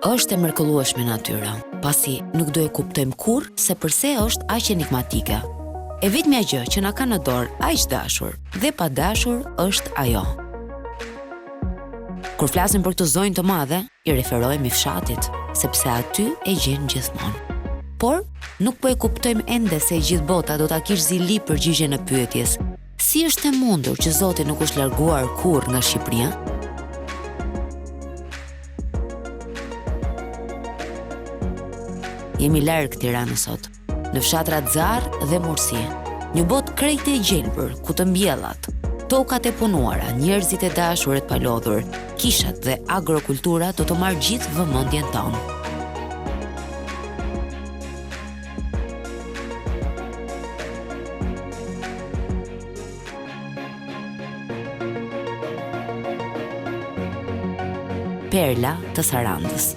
Është e mrekullueshme natyra, pasi nuk do e kuptojmë kurrë se pse është aq enigmatike. E vetmja gjë që na ka në dorë aq dashur dhe pa dashur është ajo. Kur flasim për këtë zonjë të madhe, I referohemi fshatit, sepse aty e gjen gjithmonë. Por nuk po e kuptojmë ende se gjithë bota do ta kish zili përgjigjen e pyetjes: si është e mundur që Zoti nuk është larguar kurrë nga Shqipëria? Jemi larg Tiranës sot, në fshatrat Zar dhe Mursi, një botë krejt e gjelbër, ku të mbjellat, tokat e punuara, njerëzit e dashur e të palodhur, kishat dhe agrokultura do të marrë gjithë vëmendjen tonë. Perla të Sarandës.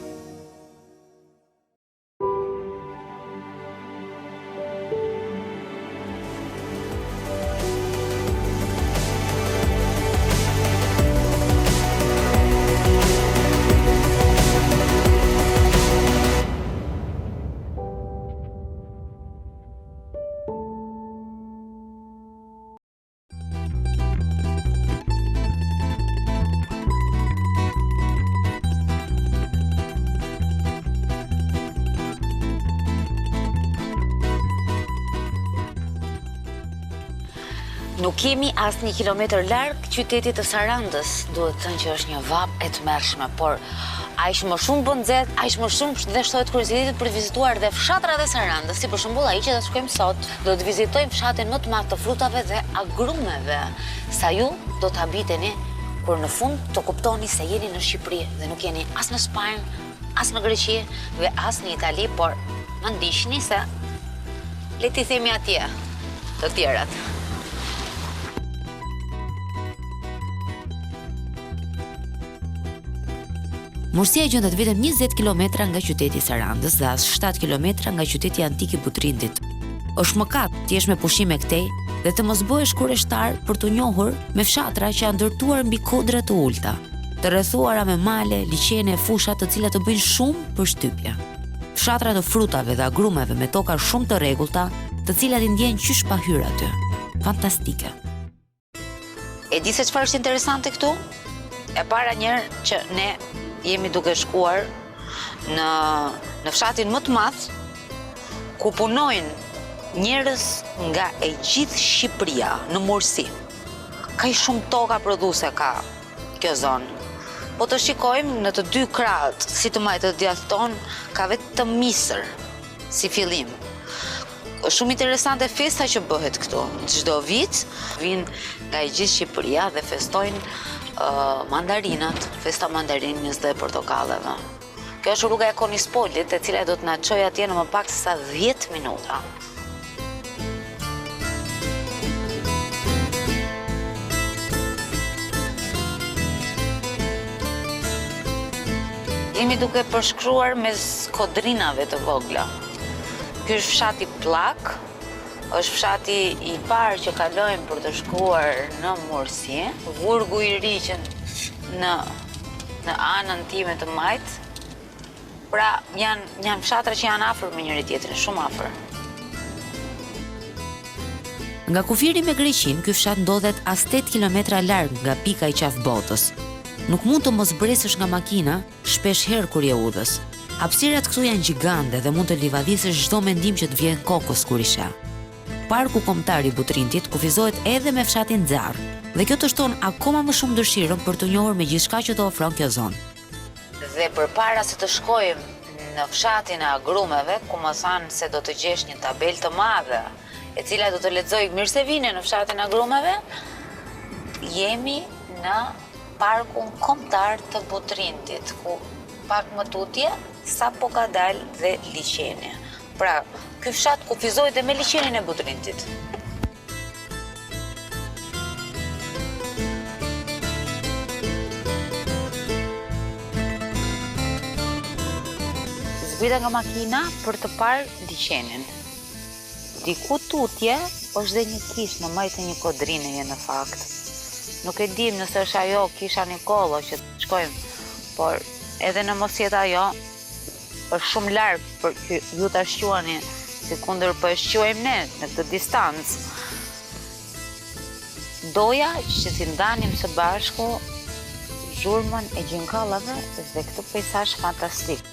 Nuk jemi as 1 kilometër larg qytetit të Sarandës, duhet thënë që është një vapë e tmerrshme, por aq më shumë bën nxehtë, aq më shumë dhe shtohet kurioziteti për të vizituar dhe fshatrat e Sarandës, si për shembull ai që do të shkojmë sot. Do të vizitojmë fshatin më të madh të frutave dhe agrumeve. Sa ju do ta habiteni kur në fund të kuptoni se jeni në Shqipëri dhe nuk jeni as në Spanjë, as në Greqi dhe as në Itali, por më ndiqni se le t'i themi atje të tjerat. Mursia gjendet vetëm 20 kilometra nga qyteti I Sarandës dhe as 7 kilometra nga qyteti antik I Butrindit. Është mëkat të jesh me pushime këtej dhe të mos bëhesh kurreshtar për të njohur me fshatra që janë ndërtuar mbi kodra të ulta, të rrethuara me male, liçene e fusha të cilat të bëjnë shumë për shtypje. Fshatra të frutave dhe agrumeve me toka shumë të rregullta, të cilat I ndjen qysh pa hyrë aty. Fantastike. E di se çfarë është interesante këtu? E para njerë që ne jemi duke shkuar në fshatin më të madh ku punojnë njerëz nga e gjithë Shqipëria në Mursi. Ka shumë toka prodhuese ka kjo zonë. Po të shikojmë në të dy krahët, si të majtë të djathtë tonë, ka vetëm misër si fillim. Është shumë interesante festa që bëhet këtu. Çdo vit vinë nga e gjithë Shqipëria dhe festojnë mandarinat, festa mandarinës dhe portokalleve. Kjo është rruga e Konispolit, e cila do të na çojë atje në më pak se sa 10 minuta. Jemi duke përshkruar mes kodrinave të vogla. Ky është fshati Pllak, është fshati I parë që kalojmë për të shkuar në Mursi, Vurgu I ri që në anën time të majt. Pra janë fshatra që janë afër me njëri tjetrin, shumë afër. Nga kufiri me Greqin, ky fshat ndodhet as 8 kilometra larg nga pika I qafë botës. Nuk mund të mos bresësh nga makina shpesh herë kur je udhës. Hapësirat këtu janë gjigande dhe mund të livadisësh çdo mendim që të vjen kokës kur I sheh. Parku kombëtar I Butrindit kufizohet edhe me fshatin Zar, dhe kjo të shton akoma më shumë dëshirën për të njohur me gjithçka që të ofron kjo zonë. Dhe përpara se të shkojmë në fshatin e agrumeve, ku më thanë se do të gjesh një tabelë të madhe, e cila do të lexoj mirë se vine në fshatin e agrumeve, jemi në parkun kombëtar të Butrindit, ku pak më tutje sapo ka dalë dhe liçeni. Pra, ky fshat kufizohet dhe me liçenin e Butrindit. Zbrita nga makina për të parë liçenin. Diku tutje është dhe një kish në majtë e një kodrine në fakt. Nuk e dim nëse është ajo kisha Nikollo që të shkojmë, por edhe në mos jetë ajo, është shumë larg për që ju ta shquani si kundër po e shquajmë ne në këtë distancë. Doja që t'i ndanim së bashku zhurmën e gjinkollave dhe këtë pejsazh fantastik.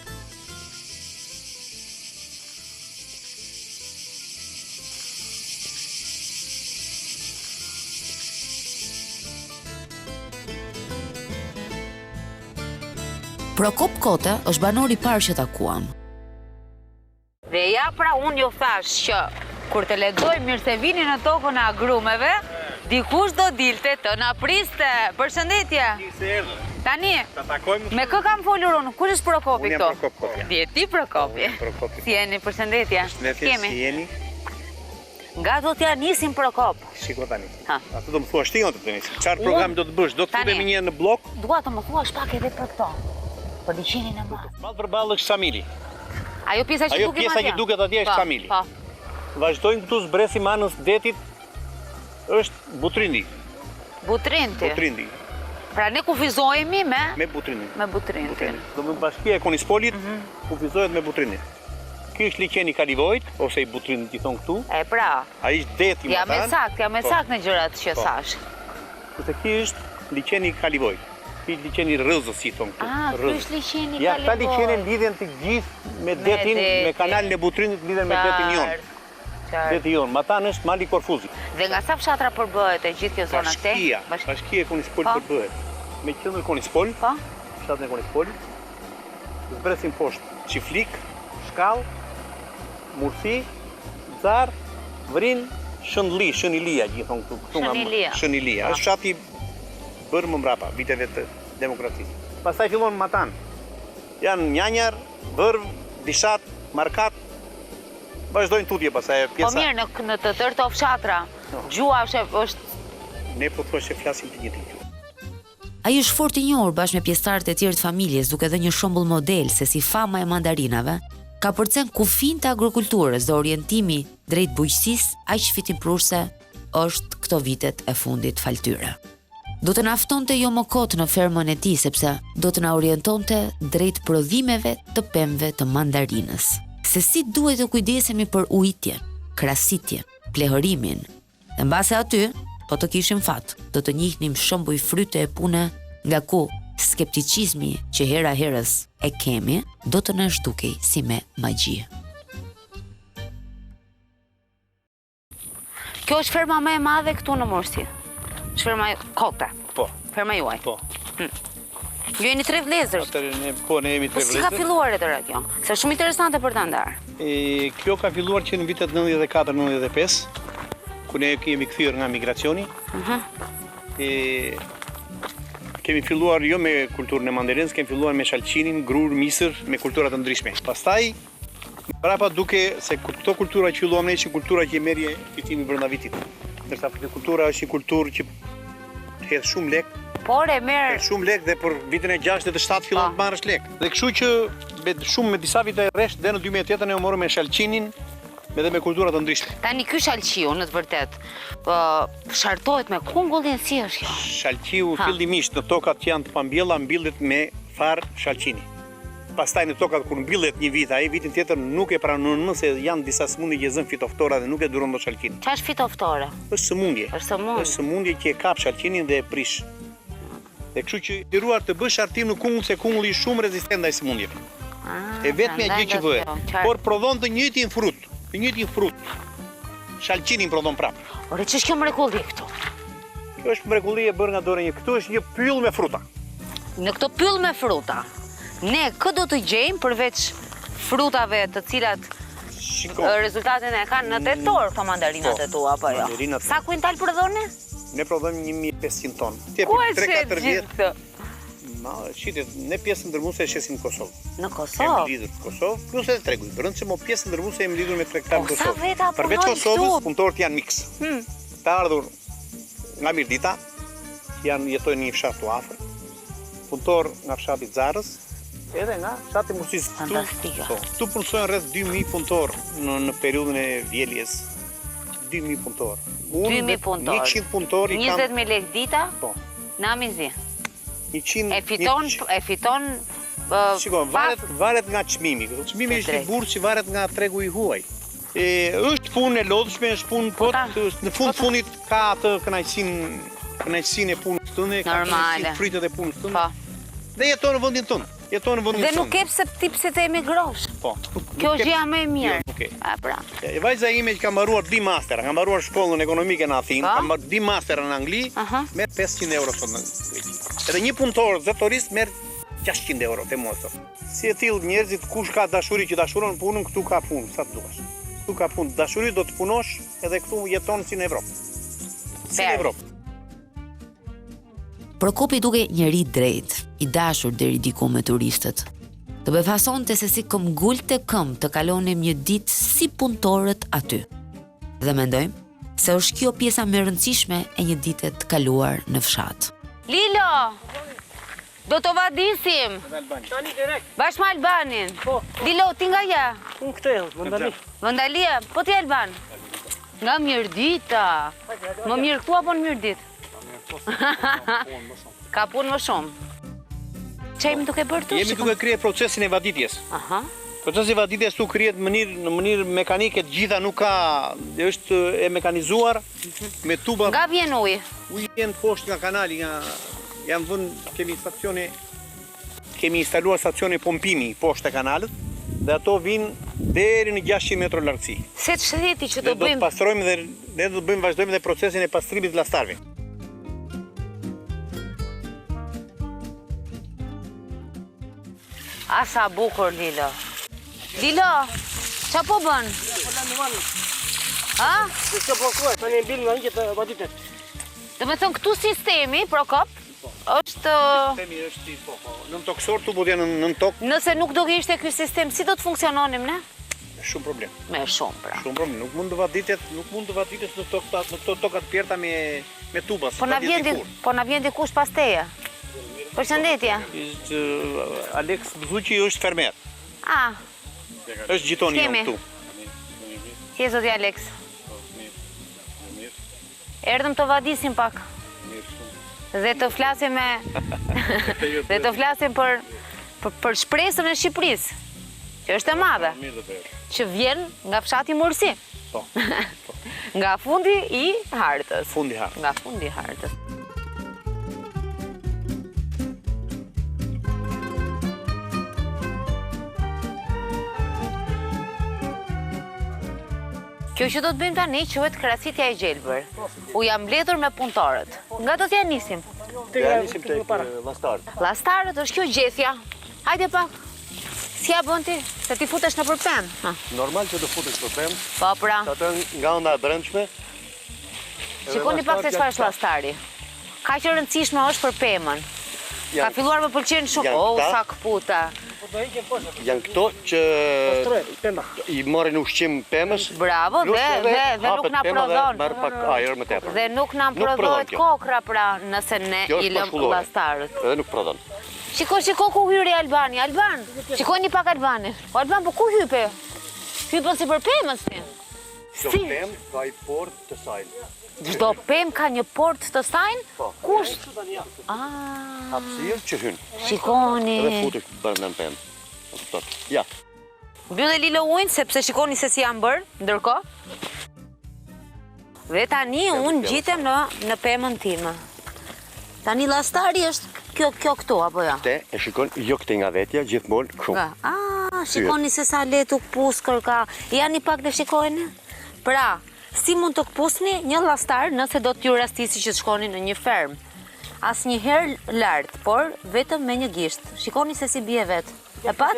Prokop Kota është banori i parë që takuam. Dhe ja pra unë ju thash që kur të lexoj mirë se vini në tokën e agrumeve, dikush do dilte të na priste. Përshëndetje. Tani, me kë kam folur unë? Kush është Prokopi këto? Unë jam Prokop Kota. Je ti Prokopi? Prokopi. Si jeni? Përshëndetje. Kemi. Si jeni? Nga do t'ja nisim Prokop. Shiko tani. Atë do më thua shtingon të të nisim. Qarë program do të bësh? Do të futemi një në blok? Dua të më thuash pak edhe për këto. Për liçenin e madh. Madh përballë është Samili. Ajo pjesa që duket atje është Samili. Vazhdojmë këtu zbresim anës detit është Butrindi. Butrindi. Pra ne kufizohemi me Butrindin. Me Butrindin. Do më bashkia e Konispolit kufizohet me Butrindin. Ky është liçeni Kalivojt ose i Butrindit i thon këtu. E pra. Ai është deti më than. Jam me sakt në gjërat që thash. Kurse ky është liçeni Kalivojt. Ky është liçeni Rrëzës si thon këtu. Ky është liçeni Kalivojt. Ja, këta liçene lidhen të gjithë me detin, me kanalin e Butrindit lidhen me detin jon. Deti jon, Matan është mali Korfuzi. Dhe nga sa fshatra përbëhet e gjithë kjo zona këtej? Bashkia e Konispol përbëhet. Me qendrën Konispol, fshatin e Konispolit, zbresin poshtë Çiflik, Shkallë, Mursi, Zar, Vrin, Shënilia, gjithon këtu. Shënilia. Është fshati bërë më mbrapa, viteve të demokracisë. Pastaj fillon Matan. Janë Njanjar, Vërv, Dishat, Markat, vazhdojnë tutje pastaj pjesa. Po mirë, në të tërë të fshatra, gjua është... Ne po thua që flasim të njëjtin gjuhë. Ai është fort i njohur bashkë me pjesëtarët e tjerë të familjes, duke dhënë një shembull model se si fama e mandarinave ka përcen kufin të agrokulturës dhe orientimi drejt bujqësisë aq fitimprurse është këto vitet e fundit faltyre. Do të na ftonte jo më kot në fermën e tij sepse do të na orientonte drejt prodhimeve të pemëve të mandarinës. Se si duhet të kujdesemi për ujitjen, krasitjen, plehërimin. Dhe mbase aty, po të kishim fat, do të njihnim shembuj fryte e pune nga ku skepticizmi që hera herës e kemi, do të na zhdukej si me magji. Kjo është ferma më e madhe këtu në Mursi. Ferma Kota. Po. Ferma juaj. Po. Ju jeni 3 vëllezër. Ne jemi 3 vëllezër. Si ka filluar e kjo? Se shumë interesante për ta ndarë. Kjo ka filluar që në vitet 94-95, ku ne kemi kthyer nga migracioni. Kemi filluar jo me kulturën e mandarinës, kemi filluar me shalqinin, grur, misër, me kultura të ndryshme. Pastaj, prapa duke se këto kultura që filluam ne ishin kultura që i merrje fitimi brenda vitit. Ndërsa kultura është një kulturë që hedh shumë lek. Por e merr shumë lek dhe për vitin e 6 dhe 7 fillon të marrësh lek. Dhe kështu që me disa vite rresht dhe në 2008 ne u morëm me shalqinin edhe me kultura të ndryshme. Tani ky shalqiu në të vërtet shartohet me kungullin, si është kjo? Shalqiu fillimisht në tokat që janë të pambjella mbillet me far shalqini. Pastaj në tokat kur mbillet një vit, ai vitin tjetër nuk e pranon më se janë disa sëmundje që zën fitoftora dhe nuk e duron më shalqinin. Çfarë është fitoftore? Është sëmundje. Është sëmundje që e kap shalqinin dhe e prish. Dhe kështu që deruar të bësh shartim në kungull se kungulli është shumë rezistent ndaj sëmundjeve. E vetmja gjë që bëhet. Por prodhon të njëjtin frut. Shalqinin prodhon prapë. Ore, ç'është kjo mrekulli këtu? Kjo është mrekulli e bërë nga dora një. Këtu është një pyll me fruta. Në këtë pyll me fruta, ne kë do të gjejmë përveç frutave të cilat rezultatin e kanë në tetor këto mandarinat e tua apo jo? Sa kuintal prodhoni? Ne prodhojmë 1500 ton. Ku e shetë gjithë këtë? Ne pjesën ndërmuese e shesim në Kosovë. Në Kosovë? Jemi lidhur në Kosovë, plus edhe tregu. Brendshëm pjesën ndërmuese jemi lidhur me tregtar në Kosovë. Sa veta punojnë këtu? Përveç Kosovës, punëtorët janë miks. Të ardhur nga Mirdita, jetojnë në një fshat të afër. Punëtor nga fshati Zarës, edhe nga fshati Mursisë. Fantastike. Këtu punësojnë rreth 2000 punëtor në periudhën e vjeljes. 2000 punëtor. 2000 punëtor. 100 punëtor i kam. 20000 lekë dita? Po. Namizi. 100. E fiton Shikon, varet nga çmimi. Çmimi është i burr që varet nga tregu i huaj. Është punë e lodhshme, është punë në fundit ka atë kënaqësinë e punës tënde, ka frytet e punës tënde. Dhe jeton në vendin tonë. Dhe nuk kep se ti pse të emigrosh. Po. Kjo është gjëja më e mirë. Pra. Vajza ime që ka mbaruar di master, ka mbaruar shkollën ekonomike në Athinë, ka mbaruar di master në Angli, merr 500 euro sot në Greqi. Edhe një punëtor zotërist merr 600 euro te mos. Si e tillë njerëzit, kush ka dashuri që dashuron punën, këtu ka punë, sa të duash. Këtu ka punë, dashuri do të punosh edhe këtu jeton si në Evropë. Si në Evropë. Prokopi duke njeri drejt, i dashur deri diku me turistët. Të befasonte se si këmbgulte këmbë të kalonim një ditë si punëtorët aty. Dhe mendojmë se është kjo pjesa më e rëndësishme e një dite të kaluar në fshat. Lilo, do të vadisim. Tani direkt. Bashkë me Albanin. Po. Lilo, ti nga ja? Unë këte, Vëndali. Vëndalia, po ti Alban? Nga Mirdita. Më mirë këtu apo në Mirdit? Ka punë më shumë. Që jemi duke bërë të? Jemi duke krije procesin e vaditjes. Procesi i vaditjes tu krijet në mënyrë mekanike, të gjitha nuk ka, është e mekanizuar me tuba. Nga vjen uji? Uji vjen poshtë nga kanali, janë vënë, kemi instaluar stacione pompimi poshtë e kanalit, dhe ato vinë deri në 600 metra lartësi. Se të shëdeti që të bëjmë? Ne do të pastrojmë dhe vazhdojmë dhe procesin e pastrimit të lastarve. Asa bukur, Lilo. Lilo, qa po bën? Ha? Që po kuaj, tani e bil nga një të vaditet. Dhe me thënë këtu sistemi, Prokop, është... Sistemi është i nën toksor, tu po t'ja nën tokë. Nëse nuk do kishte ky sistem, si do të funksiononim ne? Shumë problem. Me shumë, pra. Shumë problem. Nuk mund të vaditet në këto tokat pjerta me tubas. Po na vjen dikush pas teje. Përshëndetje. Alex Bzuqi është fermer. Është gjithoni jo këtu. Si e zoti Alex? Erdhëm të vadisim pak. Dhe të flasim për shpresën e Shqipërisë, që është e madhe, që vjen nga fshati Mursi. Nga fundi i hartës. Nga fundi i hartës. Kjo që do të bëjmë tani quhet krasitja e gjelbër. U jam mbledhur me punëtorët. Nga do t'ja nisim? Ja nisim tek lastarët. Lastarët është kjo gjethja. Hajde pak. Si ja bën ti? Se ti futesh në përpem. Normal që do futesh në përpem. Po pra. Atë nga onda e brendshme. Shikoni pak se çfarë është lastari. Ka që rëndësishme është për pemën. Ka filluar më pëlqen shumë. Sa këputa. Janë këto që i morin ushqim pemës. Bravo, dhe nuk na prodhon. Dhe nuk na prodhohet kokra, pra, nëse ne i lëm lastarët. Edhe nuk prodhon. Shiko ku hyri Albani. Alban, shikoni pak Albanin. O Alban, po ku hype? Hypën si për pemës ti. Çdo pemë ka i port të saj. Çdo pemë ka një port të saj? Kush? Hapësirë që hyn. Shikoni. Edhe futesh brenda në pemë. Ja. Mbyllë Lilo ujin sepse shikoni se si janë bërë, ndërkohë. Dhe tani unë gjitem në pemën time. Tani lastari është kjo këtu, apo ja? Te e shikon, jo këte nga vetja, gjithmonë kështu. Shikoni se sa letu këpuskër ka. Jani pak dhe shikojnë? Pra, si mund të këpusni një lastar nëse do t'ju rastisi që të shkoni në një fermë? As një herë lartë, por vetëm me një gisht. Shikoni se si bie vetë. E pat?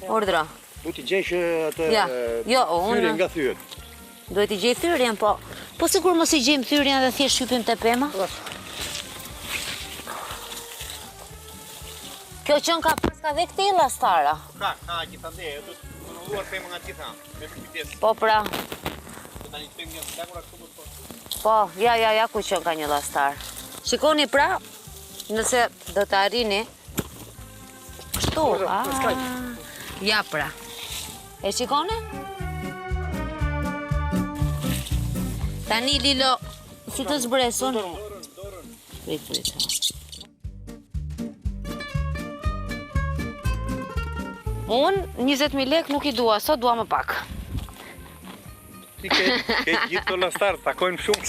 Ordra. Duhet t'i gjesh atë thyrjen nga thyet. Duhet t'i gjej thyrjen, po. Po sikur mos i gjejmë thyrjen dhe thjesht shqypim të pema? Kjo qënë ka paska dhe këti lastara? Ka gjithande, do të mënulluar pemën nga gjitha. Po pra. Po, ja ku qënë ka një lastar. Shikoni pra, nëse do të arrini, kështu, ja pra. E shikoni? Tani Lilo, si të zbresun? Prit. Unë 20.000 lek nuk i dua, sot dua më pak. Ti ke gjithë të lastar, takojmë shumë.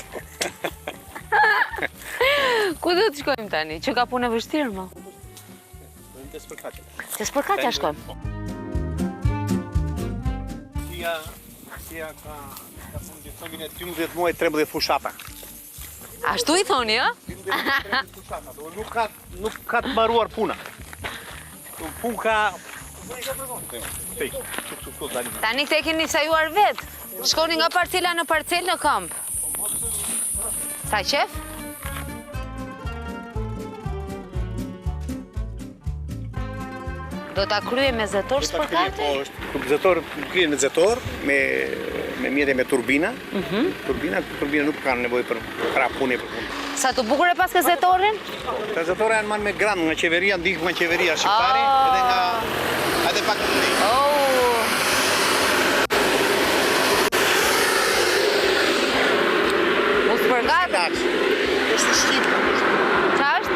Ku do të shkojmë tani? Që ka punë e vështirë, më? Dojmë të spërkaqe. Të Spërkaqja shkojmë. Sia ka punë gjithë të 12 muaj 13 fushata. Ashtu i thoni, ë? 13 fushata, nuk ka të mbaruar puna. Punë ka... Tani këte keni sajuar vetë. Shkoni nga parcela në parcel në kamp. Sa qef? Do ta krye me zetor Spërkate? Zetor, krye me zetor, me mjete me turbina. Turbina nuk kanë nevojë për krah pune për punë. Sa të bukur e pas ke zetorin? Ka zetora janë marrë me grant nga qeveria, ndihmë nga qeveria shqiptare, edhe pak të të U Spërkate? është shqip. Qa është?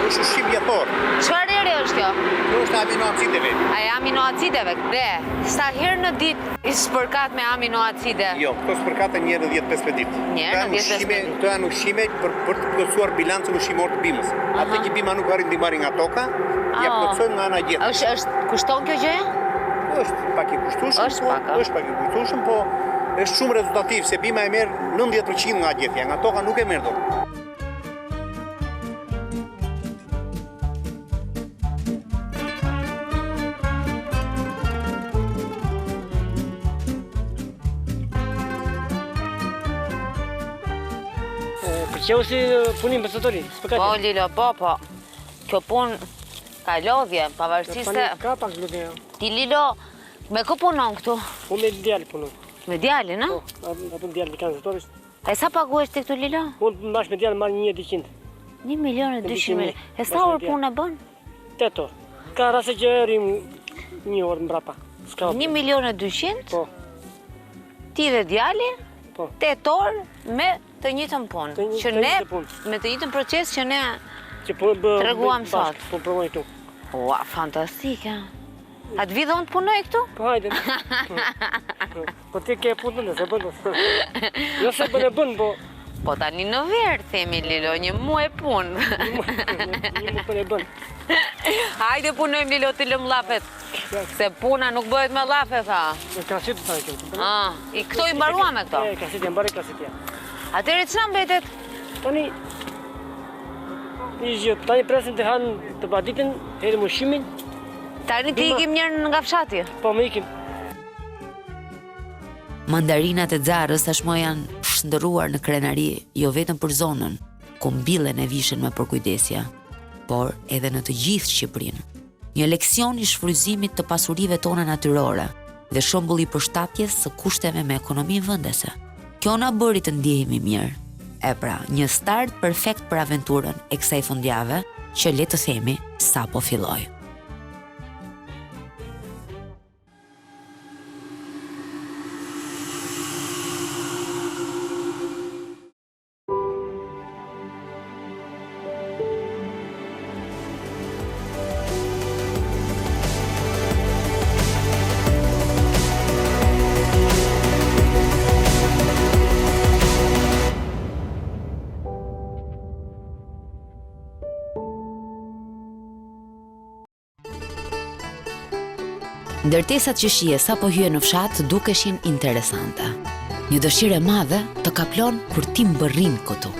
Është shqip jetor. Çfarë eri është kjo? Kjo është aminoacideve. A e aminoacideve? Dhe, sa herë në ditë i spërkat me aminoacide? Jo, këto spërkate njerë në 10-15 ditë. Njerë në 10-15 ditë. Këto janë ushqime për të plotësuar bilancën ushqimor të bimës. Atë që bima nuk arrin t'i marrin nga toka, ja plotësojmë nga ana gjithë. Është kushton kjo gjëja? Është pak i kushtueshëm, po është shumë rezultativ, se bima e merr 90% nga gjithja, nga toka nuk e merr dot. Qeu si punim për zetorin, Spërkate? Po, Lilo, po. Kjo punë ka lodhje, pavarësisht se... Ka pak lodhje. Ti, Lilo, me kë punon këtu? Unë me djali punon. Me djali, në? Po, atë djali të kanë zetoris. E sa paguesh ti këtu, Lilo? Unë bash me djali marrë 1.200. 1.200.000. E sa orë punë bën? 8 orë. Ka rase që erim 1 orë mbrapa. 1.200.000? Po. Ti dhe djali? Po. 8 orë me të njëjtën punë. Që ne, me të njëjtën proces që ne treguam sot. Po provoj këtu. Ua, fantastike. A të vidhon të punoj këtu? Po hajde. Po ti ke punën, se bën. Jo se bën e bën, po... Po tani në verë, themi Lilo, një muaj punë. Një muaj e bën. Hajde punojmë Lilo të lëm llafet. Se puna nuk bëhet me llafe, tha. Në krasit të thajë këtu. Këto i mbarua me këto? Krasit e mbari krasit ja. Atëre ç'na mbetet? Tani presin të hanë të baditën, herim ushqimin. Tani ti ikim njërë nga fshati? Po, me ikim. Mandarinat e Xarës tashmë janë shndërruar në krenari, jo vetëm për zonën, ku mbillen e vishen me përkujdesja, por edhe në të gjithë Shqipërinë. Një leksion i shfrytëzimit të pasurive tona natyrore dhe shembull i përshtatjes së kushteve me ekonominë vendese. Kjo na bëri të ndjehemi mirë. E pra, një start perfekt për aventurën e kësaj fundjave, që le të themi sapo filloi. Ndërtesat që shije sa po hye në fshat dukeshin interesante. Një dëshirë e madhe të kaplon kur ti mbërrin këtu.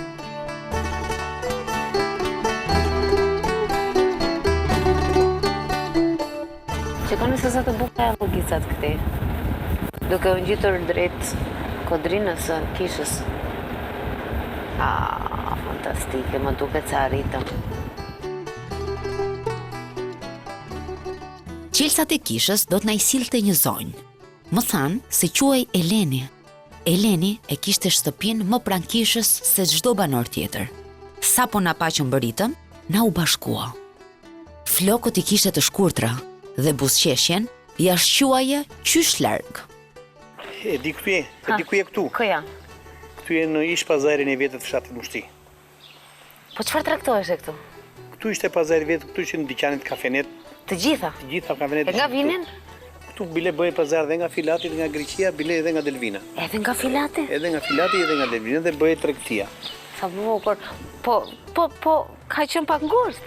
Shikoni se sa të bukura janë llogicat këtej. Duke u ngjitur drejt kodrinës së kishës. Fantastike, më duket se arritëm. Qelsat e kishës do t'na i sillte një zonjë. Më thanë se quaj Eleni. Eleni e kishte shtëpinë më pranë kishës se çdo banor tjetër. Sa po na paqëm bëritëm, na u bashkua. Flokët i kishte të shkurtra dhe buzëqeshjen ja shquaje qysh larg. E di ku je këtu. Këja. Këtu je në ish pazarin e vetë të fshatit Mushti. Po çfarë traktohesh e këtu? Këtu ishte pazari vetë, këtu ishte në dyqanet kafenet. Të gjitha? Të gjitha kafenet. E nga vinin? Këtu bile bëhet pazar dhe nga Filati, dhe nga Greqia, bile edhe nga Delvina. Edhe nga Filati? Edhe nga Filati edhe nga Delvina dhe bëhet tregtia. Sa bukur. Po, ka qenë pak ngushtë.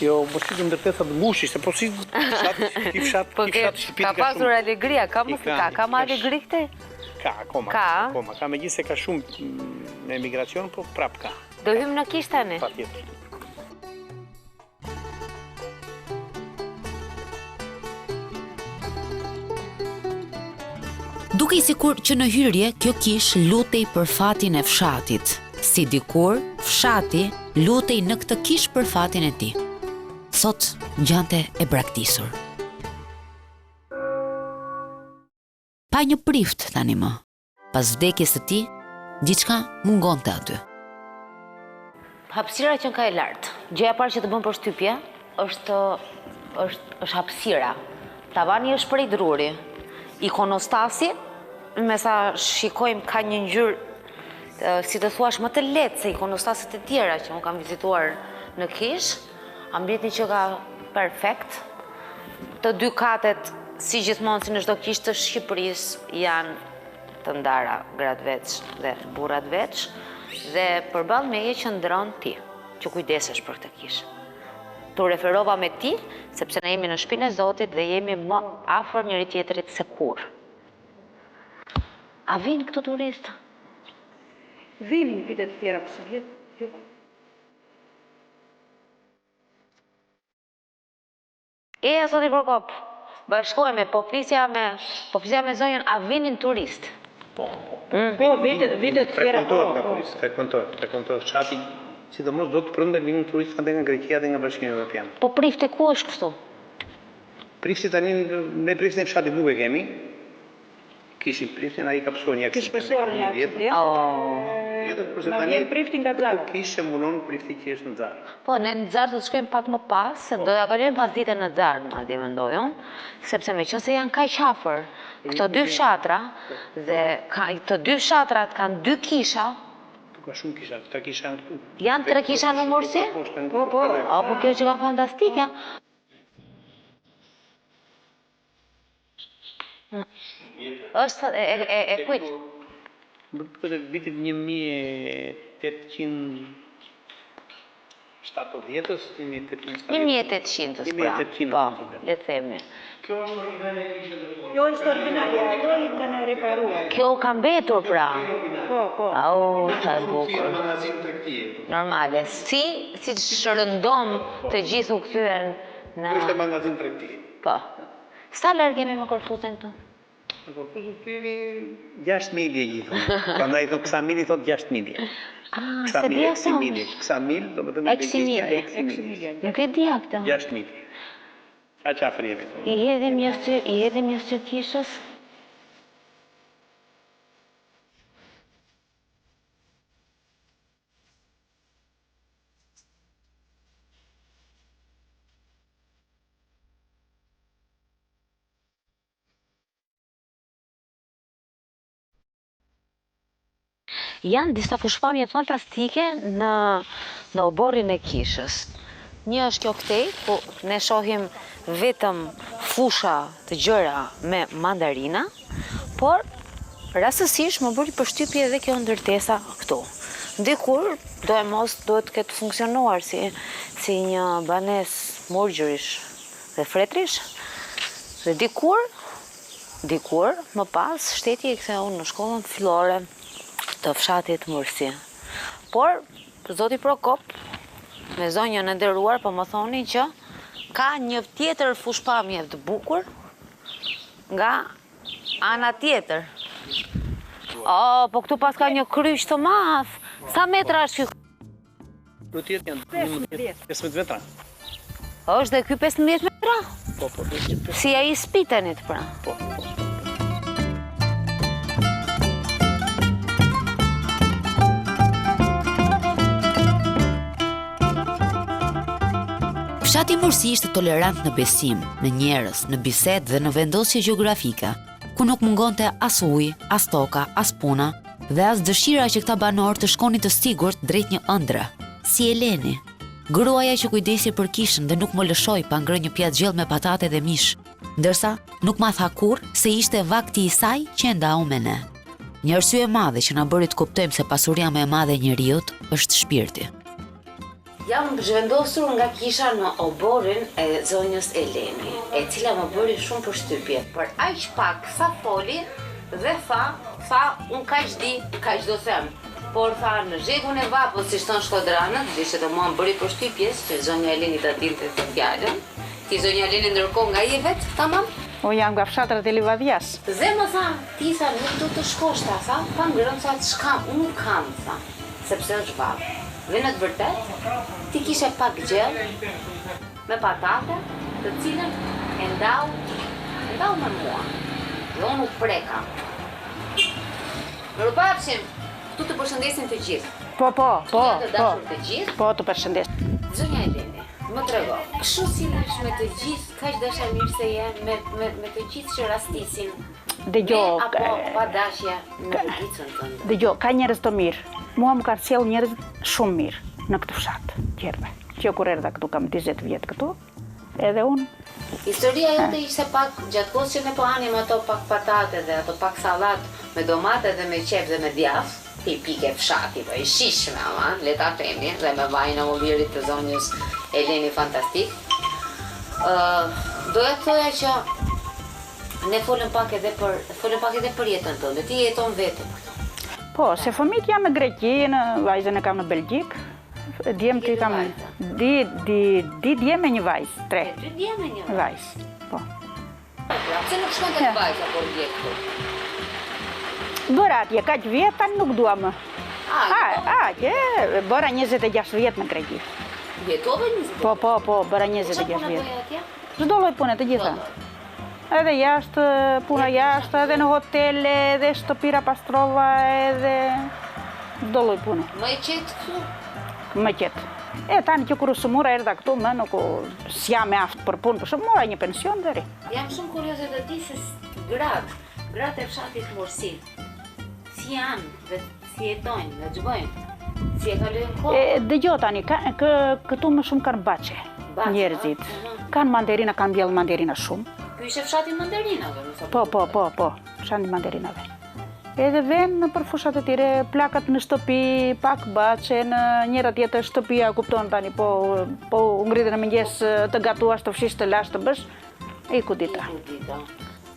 Jo, mos i ndërtesa të ngushtë, se po si fshat shtëpi. Ka pasur alegria, ka alegri këte? Ka, akoma. Ka megjithëse ka shumë me emigracion, po prap ka. Do hym në kishë tani? Patjetër. Duke i sikur që në hyrje, kjo kish lutej për fatin e fshatit. Si dikur, fshati lutej në këtë kish për fatin e tij. Sot gjante e braktisur. Pa një prift tani më. Pas vdekjes së tij, diçka mungonte aty. Hapësira që ka e lartë. Gjëja e parë që të bën përshtypje është hapësira. Tavani është prej druri. Ikonostasi, me sa shikojmë ka një ngjyrë, si të thuash, më të lehtë se ikonostaset e tjera që unë kam vizituar në kish. Ambienti që ka perfekt. Të dy katet, si gjithmonë si në çdo kishë të Shqipërisë, janë të ndara gratë veç dhe burrat veç, dhe përballë meje qëndron ti, që kujdesesh për këtë kishë. Tu referova me ti, sepse ne jemi në shtëpinë e Zotit dhe jemi më afër njëri tjetrit se kur. A vinë këto turistë? Vinë vitet tjera pëse vjetë. Zoti Prokop, bashkojme, po flisja me zonjën, a vinin turistë? Po, vitet tjera. Frekventohet shati, sidomos do të prëndë vinë turistë nga Greqia dhe nga Bashkimi Evropian. Po prifti ku është kështu? Prifti tani, ne priftin e fshatit nuk e kemi. Kishim priftin, a i ka pësuar një aksit. Kishë pësuar një aksit, ja. Në vjen priftin nga Zarë. Kishë munon prifti që është në Zarë. Po, ne në Zarë të shkojmë pak më pas, se do ja kalojmë pas dite në Zarë, ma di mendoj unë, sepse me qënë se janë kaq afër këto dy fshatra, dhe të dy fshatrat kanë dy kisha. Ka shumë kisha, këta kisha janë këtu. Janë 3 kisha në Mursi? Po, kjo që ka fantastike. është e kujt? Për vitit 1870-ës, 1800-ës, pra. Po, le të themi. Kjo është ordinarja, ajo i kanë reparuar. Kjo ka mbetur, pra. Po. Sa e bukur. Normale. Si shërëndom të gjithë u kthyen në... Është magazin tregtie. Po. Sa larg jemi me Korfuzën këtu? 6 milje gjithë. Prandaj thot kësa mili thot 6 milje. Se dia sa? Kësa mil, do më të me Eksimilje. Nuk e dia këtë. 6 milje. A që afër jemi? I hedhem një së kishës? Janë disa fushpamje fantastike në oborrin e kishës. Një është kjo këtej, ku ne shohim vetëm fusha të gjëra me mandarina, por rastësisht më bëri përshtypje edhe kjo ndërtesa këtu. Dikur, do e mos duhet këtë funksionuar si një banes murgjërish dhe fretrish, dhe dikur, më pas, shteti e ktheu në shkollën fillore të fshatit Mursi. Por, Zoti Prokop, me zonjën e nderuar, po më thoni që ka një tjetër fushpamje të bukur nga ana tjetër. Po këtu pas ka një kryq të madh. Sa metra është ky? Do tjetë janë 15 metra. Është dhe ky 15 metra? Po. Si ai Spitenit, pra. Po. Fshati Mursi ishte tolerant në besim, në njerëz, në bisedë dhe në vendosje gjeografike, ku nuk mungonte as ujë, as toka, as puna, dhe as dëshira që këta banorë të shkonin të sigurt drejt një ëndre, si Eleni, gruaja që kujdesi për kishën dhe nuk më lëshoi pa ngrënë një pjatë gjellë me patate dhe mish. ndërsa nuk ma tha kurrë se ishte vakti i saj që e ndau me ne. Një arsye e madhe që na bëri të kuptojmë se pasuria më e madhe e njeriut është shpirti. Jam zhvendosur nga kisha në oborin e zonjës Eleni, e cila më bëri shumë përshtypje, për aq pak sa foli dhe tha unë kaq di, kaq do them. Por tha në zhekun e vapës, si shton shkodranët, dhe që të mua më bëri përshtypjes që zonja Eleni ta dinte të fjalën. Ti zonja Eleni ndërkohë nga je vetë, tamam? Unë jam nga fshatrat e Livadhjas. Dhe më tha, ti tha nuk do të shkosh ta, tha ngrëm sa të shkam, unë nuk kam, tha, sepse është vapë. Dhe në të vërtet, ti kishe pak gjellë me patate, të cilën e ndau me mua. Dhe unë nuk preka. Në rupapshim, tu të përshëndesin të gjithë. Po. Të dashur të gjithë. Po, të përshëndes. Zonja Eleni, më trego, kështu sillesh me të gjithë, kaq dashamirë se je, me të gjithë që rastisin. Dëgjoj, apo pa dashje në udhicën tënde. Dëgjoj, ka njerëz të mirë. Mua më ka sjell njerëz shumë mirë në këtë fshat, tjerëve. Që kur erdha këtu kam 20 vjet këtu, edhe unë. Historia jote ishte pak, gjatë kohës që ne po hanim ato pak patate dhe ato pak sallat me domate dhe me qep dhe me djath, tipike fshati, po i shishme ama, le ta themi, dhe me vajin e mullirit të zonjës Eleni fantastik. Doja të thoja që ne folëm pak edhe për jetën tënde, ti jeton vetëm këtu. Po, se fëmijët janë në Greqi, në vajzën e kam në Belgjik. Djemë të kam di djemë me një vajzë, 3. 2 djemë me një vajzë. Po. Pse nuk shkon të vajzë apo djekë këtu? Bëra atje, kaq vjet tani nuk dua më. Bëra 26 vjet në Greqi. Jetove 26? Po, bëra 26 vjet. vjet. Çfarë bëja atje? Çdo lloj pune të gjitha. Edhe jashtë, puna jashtë, edhe në hotele, edhe shtëpira pastrova, edhe çdo lloj pune. Më e qetë këtu? Më qetë. Tani që kur usumura erdha këtu, më nuk s'jam me aftë për punë, për shumë mora një pension dheri. Jam shumë kurioze të di se gratë e fshatit Mursi, si janë dhe si jetojnë, dhe ç'bëjnë, si e kalojnë kohë. Dëgjoj tani, këtu më shumë kanë baçe, njerëzit. Kanë mandarina, kanë bjellë mandarina shumë. Ky ishte fshati mandarinave, më thon. Po, fshati mandarinave. Edhe vjen për fushat e tjere, plakat në shtëpi, pak baçe, në njëra tjetër shtëpia, kupton tani, po ngritën e mëngjes të gatuash, të fshish, të lash, të bësh, i ku dita.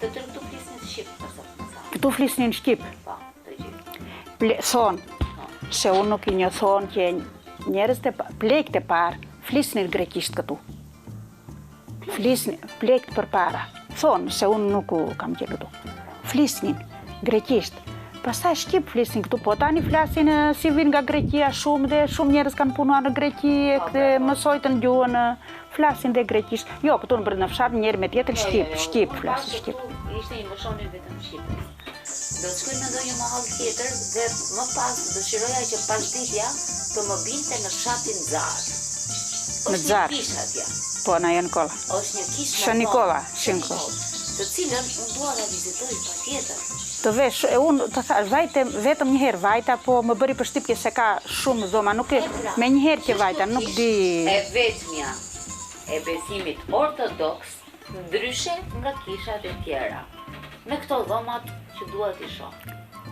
Të tërë këtu flisnin shqip, pastaj. Këtu flisnin shqip. Po, të gjithë. Thonë, se unë nuk i një thonë që njerëz të plekët e parë, flisnin greqisht këtu. Flisnin, plekët për para. Thonë, se unë nuk kam që këtu. Flisnin greqisht. Pastaj shqip flisnin këtu, po tani flasin si vin nga Greqia shumë dhe shumë njerëz kanë punuar në Greqi dhe mësojtën gjuhën, flasin dhe greqisht. Jo, këtu në brenda fshat njëri me tjetër shqip flasin shqip. Ishte një moshonin vetëm shqip. Do të shkoj në ndonjë mahall tjetër dhe më pas dëshiroja që pasditja të më binte në fshatin Zar. Në Zar. Po, na janë kolla. Është një kishë Shën Nikola, të cilën unë dua ta vizitoj patjetër. Të vesh, unë të thash, vajte vetëm një herë vajta, po më bëri përshtypje se ka shumë dhoma, nuk e me një herë që vajta, nuk di. E vetmja e besimit ortodoks, ndryshe nga kishat e tjera. Me këto dhomat që dua t'i shoh.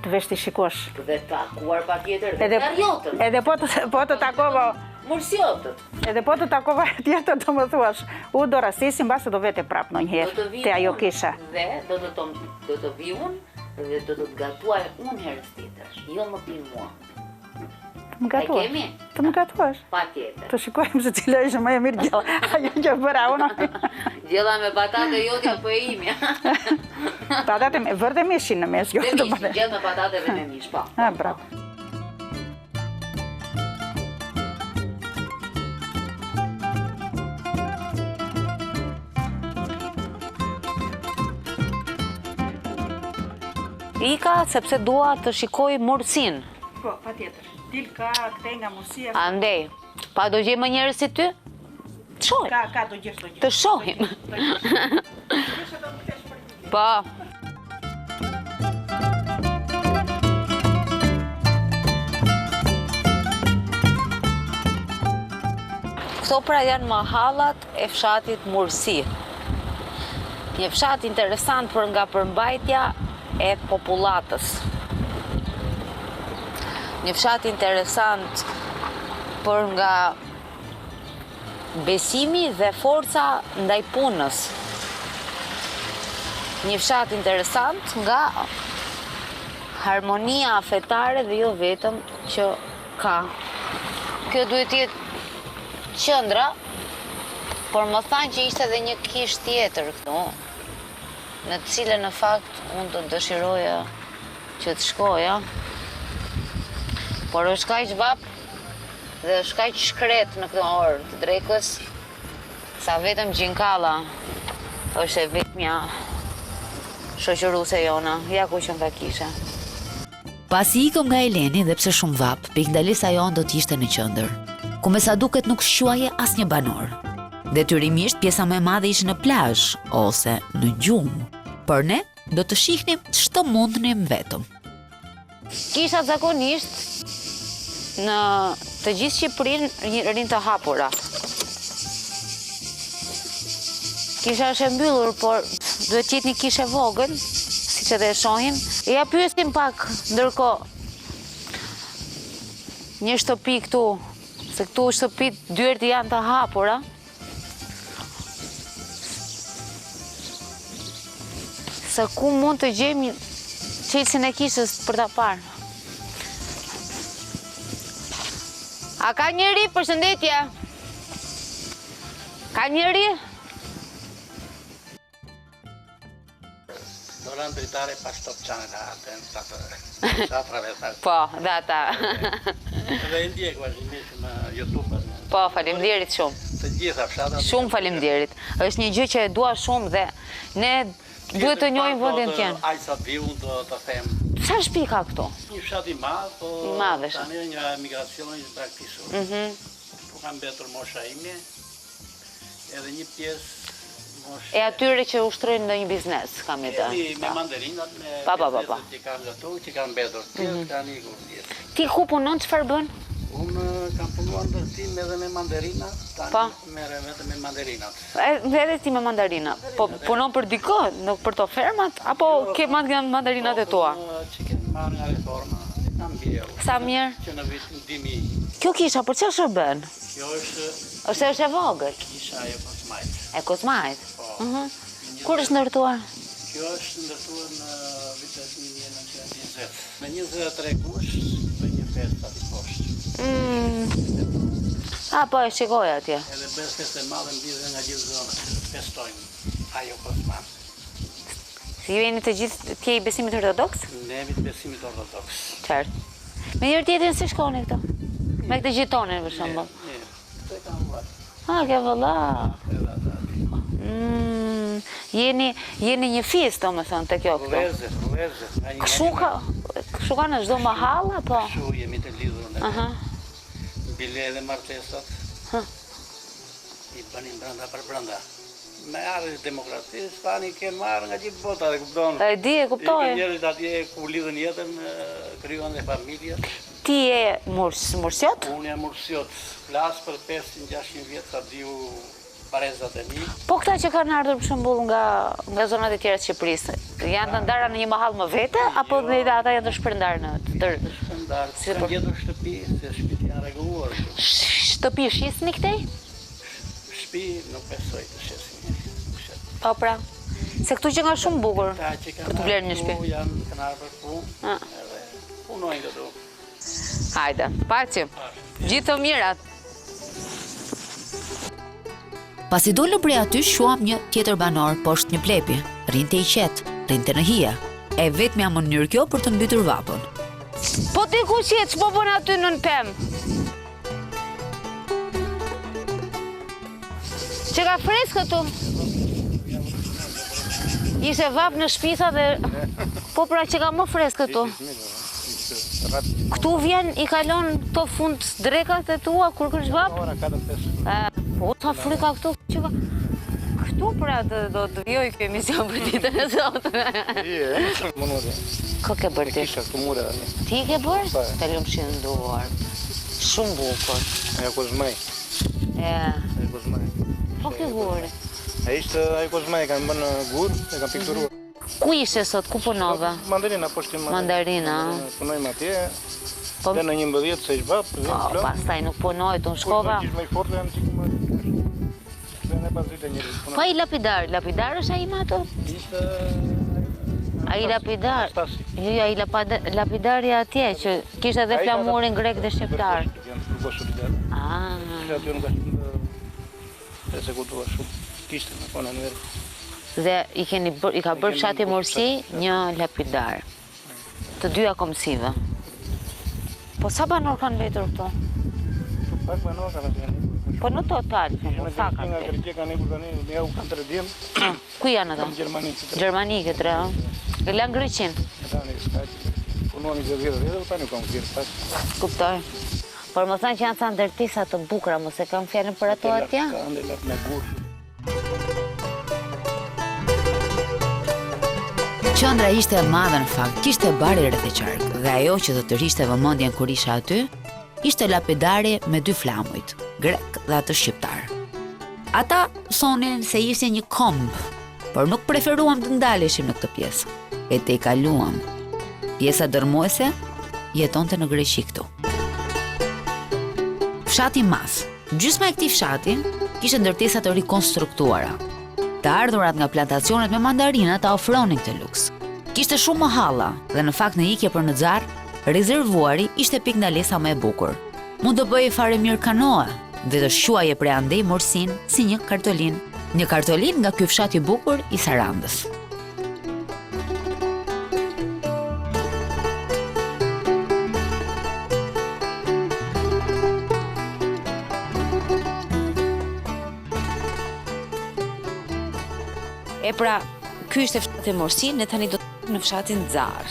Të vesh t'i shikosh. Dhe të takuar patjetër dhe Kariotën. Edhe po të takova. Mursiotët. Edhe po të takova tjetër të më thuash, u do rastisim, base do vete prap në një herë, te ajo kisha. Dhe do të vi unë, dhe do të gatuaj unë herës tjetër, jo më pi mua. Të më gatuash? E kemi? Të më gatuash? Pa tjetër. Të shikojmë se cila ishë më e mirë gjella, ajo që bëra unë. Gjella me patate jotja po e imja. Patate me vërde mishin në mes. Dhe mish, gjellë me patate dhe me mish, po. Bravo. Ika sepse dua të shikoj Mursin. Po, patjetër. Dil ka këtej nga Mursia. Andej, pa do gjej më njerëz si ty? Të shohim. Ka do gjesh. Të shohim. Po. Këto pra janë mahallat e fshatit Mursi. Një fshat interesant për nga përmbajtja e popullatës. Një fshat interesant për nga besimi dhe forca ndaj punës. Një fshat interesant nga harmonia fetare dhe jo vetëm që ka. Kjo duhet të jetë qendra, por më thanë që ishte edhe një kish tjetër këtu, në të cilën në fakt unë të dëshiroja që të shkoja, por është kaq vap dhe është kaq shkret në këtë orë të drekës, sa vetëm Gjinkalla është e vetmja shoqëruese jona, ja ku që nga kisha. Pasi ikëm nga Eleni dhe pse shumë vap, pikëndalesa jonë do t'ishte në qendër, ku me sa duket nuk shquaje asnjë banor. Detyrimisht pjesa më e madhe ishte në plazh ose në gjumë, por ne do të shihnim ç'të mundnim vetëm. Kisha zakonisht në të gjithë Shqipërinë rinë të hapura. Kisha është e mbyllur, por duhet të jetë një kishë e vogël, siç edhe e shohim. Ja pyesim pak ndërkohë një shtëpi këtu, se këtu shtëpitë dyert janë të hapura. Se ku mund të gjejmë çelësin e kishës për ta parë. A ka njëri, përshëndetje? Ka njëri? Doran dritare pas top channel atë atravesar. Po, dhe ata. Dhe ndjek vazhdimisht në YouTube. Po, faleminderit shumë. Të gjitha fshatat. Shumë faleminderit. Është një gjë që e dua shumë dhe ne duhet të njohim vendin tjetër. Ai sa vi unë do të them. Sa shtëpi ka këtu? Një fshat i madh, po I madh është. tani një emigracion i praktikisur. Po ka mbetur mosha ime, edhe një pjesë moshe. E atyre që ushtrojnë ndonjë biznes, kam ide. Me manderinat, me Pa. që kanë gëtu, që kanë mbetur. Tjerë kanë ikur tjetër. Ti ku punon, çfarë bën? Unë kam punuar ndërtim edhe me mandarina, Pa. tani merre vetëm me manderinat. Edhe ti me mandarina. Po punon për dikë, nuk për to fermat, apo ke mandarinat e tua? Që kemi marrë nga reforma, kam bjeu. Sa mirë. Që në vitin 2000. Kjo kisha, për çfarë shërben? Kjo është Është e vogël. kisha e Kozmajt. E Kozmajt. Po. Kur është ndërtuar? Kjo është ndërtuar në vitet 1920. Me 23 gusht, për një fest aty poshtë. Po e shikoj atje. Edhe bëhet fest e madhe mbizë nga gjithë zonat. Festojmë. Ajo Kozman. Si ju jeni të gjithë tje i besimit ortodoks? Ne jemi të besimit ortodoks. Qartë. Me njërë tjetrin si shkoni këto? Me këtë gjitonin për shembull. Të kam vëllë. Ke vëlla. Edhe ata. Jeni një fist, domethënë, te kjo këto. Rrezë. Kështu ka në çdo mahall apo? Kështu jemi të lidhur në Aha. bile dhe martesat. I bënin brenda për brenda. Me ardhë demokratisë, tani ke marrë nga gjithë bota dhe kupton. E di, e kuptoj. Ikën njerëzit atje ku lidhen jetën, krijuan dhe familje. Ti je mursjot? Unë jam mursiot, flas për 500-600 vjet sa diu parezat e mi. Po këta që kanë ardhur për shembull nga zonat e tjera të Shqipërisë, janë të ndarë në një mahall më vete apo dhe ata janë të shpërndarë në të tërë? Shpërndarë, kanë gjetur shtëpi, se shtëpitë janë rregulluar. Shtëpi shisni këtej? Shtëpi nuk besoj të shesin. Po pra. Se këtu që nga shumë bukur Ata që për të blerë një shtëpi. kanë ardhur për punë, edhe punojnë këtu. Hajde, paqim. Gjithë të mirat. Pasi dolëm prej aty, shuam një tjetër banor poshtë një plepi. Rinte i qetë, rinte në hije. E vetmja mënyrë kjo për të mbytur vapën. Po ti ku qetë, ç'po bën aty nën pem? Që ka fresk këtu? Ishe vap në shpisa dhe... Po pra që ka më fresk këtu? Këtu vjen, i kalon këto fund drekat e tua, kur kësh vap? Po, ta frika këtu, që ka... Këtu pra do të vjoj kjo emision për ditën e zotë. Kë ke bërë ti? Ti ke bërë? Të lëmë shënduar. Shumë bukur. E Kozmaj. Po ke bërë? Ai ishte ai kozma e kanë bën gur, e kanë pikturuar. Ku ishe sot, ku punove? Mandarina, po shtim Mandarina. Punojmë atje. Po Dhe në 11 se ishbap, pastaj nuk punoj, të në shkova. Më fortë janë. Ne pas ditë njerëz. Po ai lapidar është ai më ato? Ishte Ai lapidar. Jo, ai lapidari atje që kishte edhe flamurin grek dhe shqiptar. Ah. Aty nuk është e sekutuar shumë. Kishte në kona në verë. Dhe i ka bërë fshati Mursi një lapidar. Të dyja komsive. Po sa banor kanë vetur këto? Pak banor kanë qenë. Po në total, sa kanë Nga vetur? Greqia kanë ikur tani, ne u kanë 3 djem. Ku janë ato? Gjermani. Gjermani këtë re, e lanë Greqin. Tani skaq. Punuan 20 vjet dhe tani kanë qenë pak. Kuptoj. Por më thanë që janë ca ndërtisa të bukura, mos e kam fjalën për ato atje? Kanë lart me gur. Qendra ishte e madhe në fakt, kishte bari rreth e qark dhe ajo që do të rishte vëmendjen kur isha aty, ishte lapidari me 2 flamujt, grek dhe atë shqiptar. Ata thonin se ishte një komb, por nuk preferuam të ndaleshim në këtë pjesë. E te i kaluam. Pjesa dërmuese jetonte në Greqi këtu. Fshati mas. Gjysma e këtij fshati kishte ndërtesa të rikonstruktuara. Të ardhurat nga plantacionet me mandarina ta ofronin këtë luks. Kishte shumë më halla dhe në fakt në ikje për në Xar, rezervuari ishte pikëndalesa më e bukur. Mund të bëje fare mirë kanoe dhe të shuaje prej andej Mursin si një kartolin. Një kartolin nga ky fshat i bukur i Sarandës. E pra, ky ishte fshati Mursi, ne tani do të në fshatin Xar.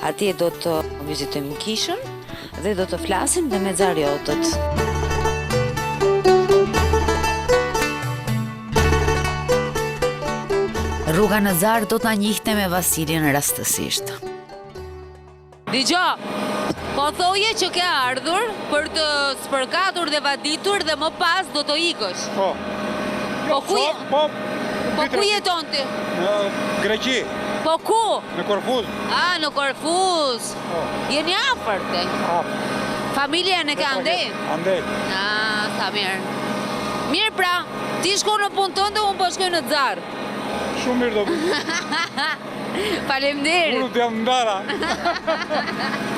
Atje do të vizitojmë kishën dhe do të flasim dhe me xariotët. Rruga në Xar do të na njihte me Vasilin rastësisht. Dgjoj, po thoje që ke ardhur për të spërkatur dhe vaditur dhe më pas do të ikësh. Po. Po ku je? Po ku jeton ti? Në Greqi, Po ku? në Korfuz. Ah, në Korfuz. Jeni afër te? Familjen e ka andej? Andej. Ah, sa mirë. Mirë pra, ti shko në punë tënde, unë po shkoj në Xar. Shumë mirë do bëj. Faleminderit. Unë të jam ndara.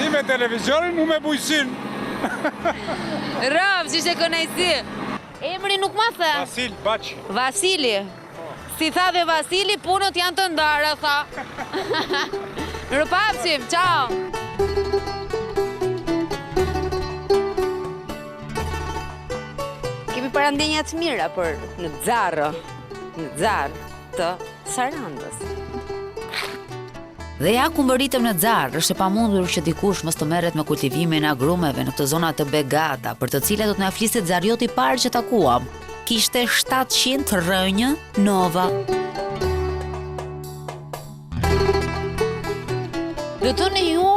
Ti me televizionin, unë me bujësin. Rëv, që ishte kënaqësi. Emri nuk ma the. Vasil Baçi. Vasili. Si tha dhe Vasili, punët janë të ndara, tha. Rëpapsim, ciao. Kemi parandenja të mira për në Xar të Sarandës. Dhe ja ku mbërritëm në Xar, është e pamundur që dikush mos të merret me kultivimin e agrumeve në këtë zona të begata, për të cilat do të na flisë Xarioti i parë që takuam. Kishte 700 rrënjë nova. Do të në ju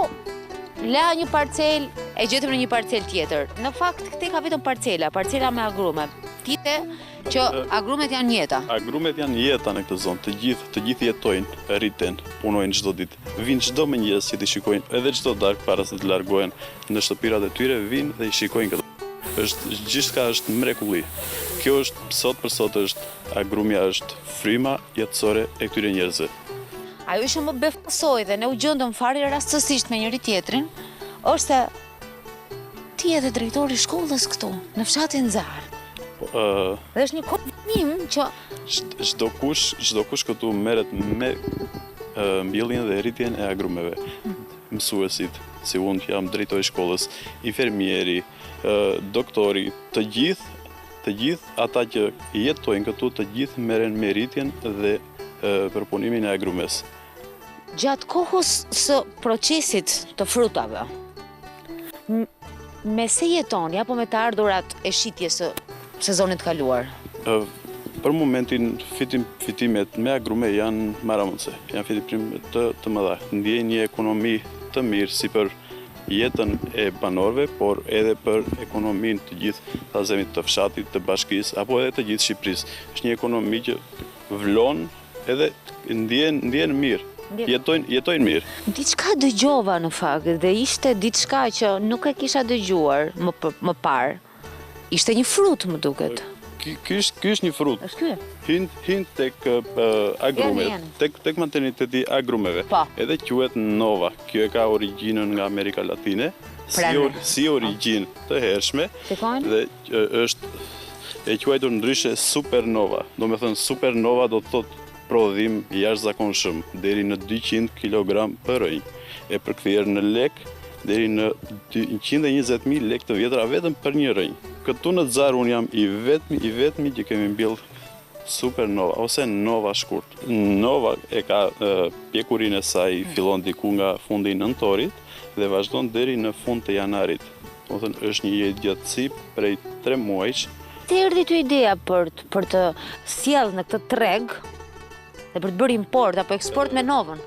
la një parcel, e gjetëm në një parcel tjetër. Në fakt, këte ka vetëm parcela me agrume. Tite që agrumet janë jeta. Agrumet janë jeta në këtë zonë, të gjithë jetojnë, rriten, punojnë çdo ditë. Vinë çdo mëngjes që ti shikojnë, edhe çdo darkë para se të largohen në shtëpirat e tyre, vinë dhe i shikojnë këtë. Gjithçka është mrekulli. Kjo është sot për sot është agrumja, është fryma jetësore e këtyre njerëzve. Ajo që më befasoi dhe ne u gjendëm fare rastësisht me njëri tjetrin, është se ti je drejtori i shkollës këtu, në fshatin Xar. Dhe është një komunim që çdo kush këtu merret me mbjelljen dhe rritjen e agrumeve. Mësuesit, si unë që jam drejtori i shkollës, infermieri, doktori, të gjithë ata që jetojnë këtu, të gjithë merren me rritjen dhe përpunimin e agrumes. gjatë kohës së procesit të frutave, me se jetoni, apo me të ardhurat e shitjes së sezonit kaluar? Për momentin, fitimet me agrume janë maramundse, janë fitim të mëdha. Ndjej një ekonomi të mirë si për jetën e banorëve, por edhe për ekonominë të gjithë thazemit të fshatit, të bashkisë, apo edhe të gjithë Shqipërisë. Është një ekonomi që vlon edhe ndjen mirë. Jetojnë mirë. Diçka dëgjova në fakt dhe ishte diçka që nuk e kisha dëgjuar më parë. Ishte një frut, më duket. Ky është një frut. Është ky? Hin tek agrumet, tek materniteti agrumeve. Po. Edhe quhet Nova. Kjo e ka origjinën nga Amerika Latine, si origjinë të hershme. Dhe është e quajtur ndryshe Supernova. Do me thënë Supernova do të thotë prodhim jashtëzakonshëm deri në 200 kg për rinj. E përkthyer në lek deri në 120.000 lek të vjetra vetëm për një rinj. Këtu në Zar unë jam i vetmi që kemi mbill Supernova ose Nova shkurt. Nova e ka pjekurinë e saj, fillon diku nga fundi i nëntorit dhe vazhdon deri në fund të janarit. Do të thënë është një jetë gjatësi prej 3 muajsh. Ti erdhi ty ideja për të sjellë në këtë treg dhe për të bërë import apo eksport me Novën?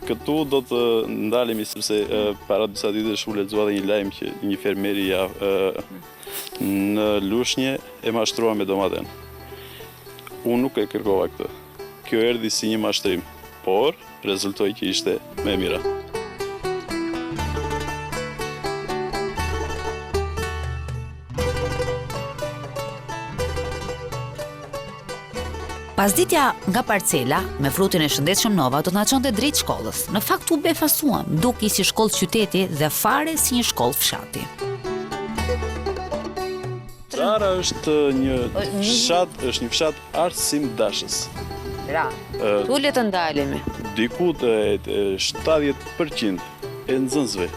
Këtu do të ndalemi sepse para disa ditësh u lexua dhe një lajm që një fermeri në Lushnjë e mashtrua me domaten. Unë nuk e kërkova këtë. Kjo erdhi si një mashtrim, por rezultoi që ishte më e mira. Pasditja nga parcela me frutin e shëndetshëm Nova do të na çonte drejt shkollës. Në fakt u befasuam, duke si shkollë qyteti dhe fare si një shkollë fshati. Zara është një fshat arsim dashës. Ra. Tu le të ndalemi. Diku të 70% e nxënësve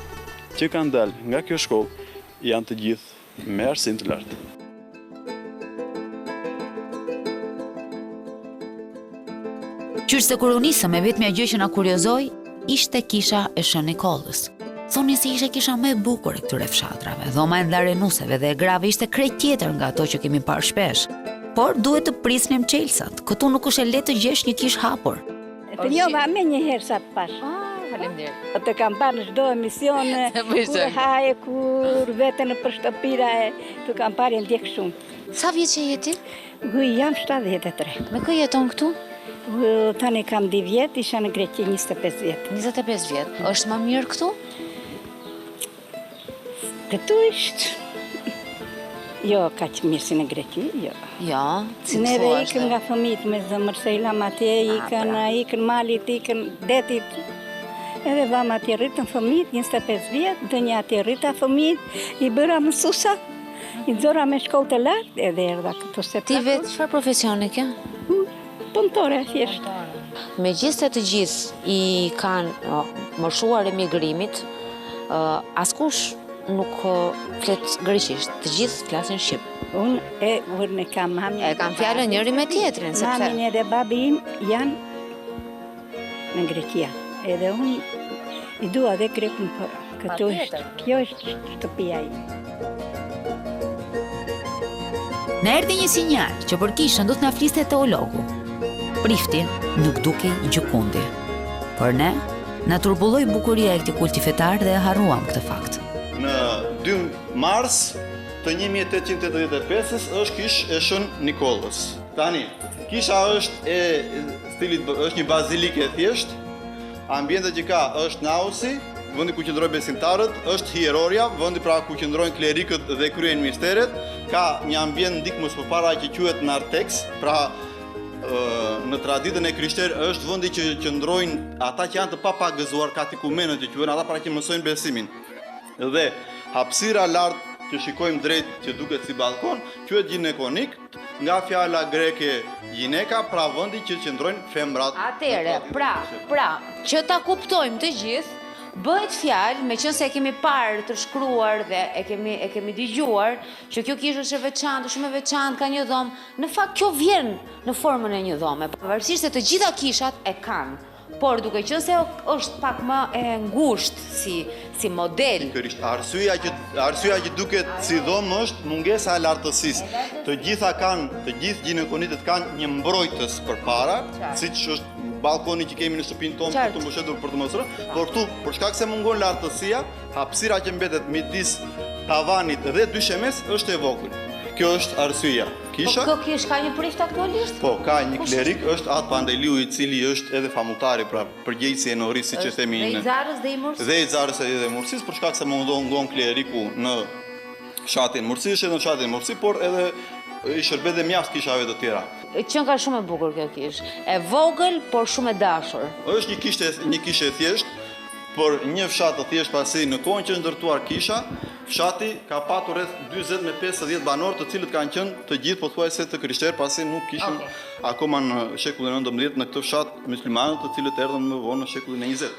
që kanë dalë nga kjo shkollë janë të gjithë me arsim të lartë. Qysh se kur u nisëm, e vetmja gjë që na kuriozoi ishte kisha e Shën Nikollës. Thonin se ishte kisha më e bukur e këtyre fshatrave. Dhoma e ndarenuseve dhe e grave ishte krejt tjetër nga ato që kemi parë shpesh. Por duhet të prisnim qelsat. Këtu nuk është e lehtë të gjesh një kishë hapur. Të njova me një herë sa të pash. Faleminderit. Të kam parë në çdo emision, kur haje, kur veten për shtëpira të kam parë ndjek shumë. Sa vjeç je ti? Jam 73. Me kë jeton këtu? Tani kam 2 vjet, isha në Greqi 25 vjet. 25 vjet. Është më mirë këtu? Këtu është. Jo, ka që mirë si në Greqi, jo. Jo, Neve ikën nga fëmijët me zëmër se ilam atje, ikën malit, ikën detit. Edhe vam atje rritën fëmijët, 25 vjet, dhe një atje rrita fëmijët, i bëra mësusa, i nxora me shkollë të lartë, edhe erdha këtu se Ti vetë çfarë profesioni ke? Punëtore, thjesht. Megjithëse të gjithë i kanë moshuar emigrimit, askush nuk flet greqisht, të gjithë flasin shqip. Unë e kam mamin. E kam fjalën njëri me tjetrin, sepse mamin edhe babi im janë në Greqia. Edhe unë i dua dhe grekun për këtu është. Kjo është shtëpia ime. Na erdhi një sinjal që për kishën do të na fliste teologu. Prifti nuk dukej gjikundi. Por ne, na turbulloi bukuria e këtij kulti fetar dhe e harruam këtë fakt. Në 2 mars të 1885 është kishë e Shën Nikollës. Tani, kisha është e stilit, është një bazilike e thjesht, ambientet që ka është nausi, vendi ku qëndrojnë besimtarët, është hieroria, vendi pra ku qëndrojnë klerikët dhe kryen ministeret, ka një ambient ndikmës përpara që quhet narthex, pra në traditën e krishterë është vendi që qëndrojnë ata që janë të papagëzuar, katikumenët që quhen ata pra që mësojnë besimin. Dhe hapësira lartë që shikojmë drejt që duket si balkon, quhet ginekonik, nga fjala greke gineka, pra vendi që qëndrojnë femrat. Atëre, pra, që ta kuptojmë të gjithë, bëhet fjalë, me qënë se e kemi parë të shkruar dhe e kemi dëgjuar, që kjo kishë është e veçantë, shumë e veçantë, ka një dhomë, në fakt kjo vjen në formën e një dhome, pavarësisht se të gjitha kishat e kanë, por duke qënë se është pak më e ngushtë si model. Arsyeja që duket si dhomë është mungesa e lartësisë. Të gjithë ginekonitet kanë një mbrojtës përpara, siç është balkoni që kemi në shtëpinë tonë për të mbështetur për të mos rënë, por këtu për shkak se mungon lartësia, hapësira që mbetet midis tavanit dhe dyshemes është e vogël. Kjo është arsyeja. Kisha? Po kjo ka një prift aktualisht? Po, ka një klerik, është Atë Pandeliu, i cili është edhe famultari, pra përgjegjësi e Norrisë, siç e themi. Dhe i Zarës dhe i Mursisë. Dhe i Zarës dhe i Mursisë, për shkak se mungon kleriku në fshatin Mursisë, edhe në fshatin Mursi, por edhe i shërbet dhe mjaft kishave të tjera. Qenë ka shumë e bukur kjo kishë. E vogël, por shumë e dashur. Është një kishë e thjeshtë, por një fshat të thjesht pasi në kohën që është ndërtuar kisha, fshati ka patur rreth 40 me 50 banor, të cilët kanë qenë të gjithë pothuajse të krishterë, pasi nuk kishim akoma në shekullin 19 në këtë fshat muslimanët, të cilët erdhën më vonë në shekullin e 20.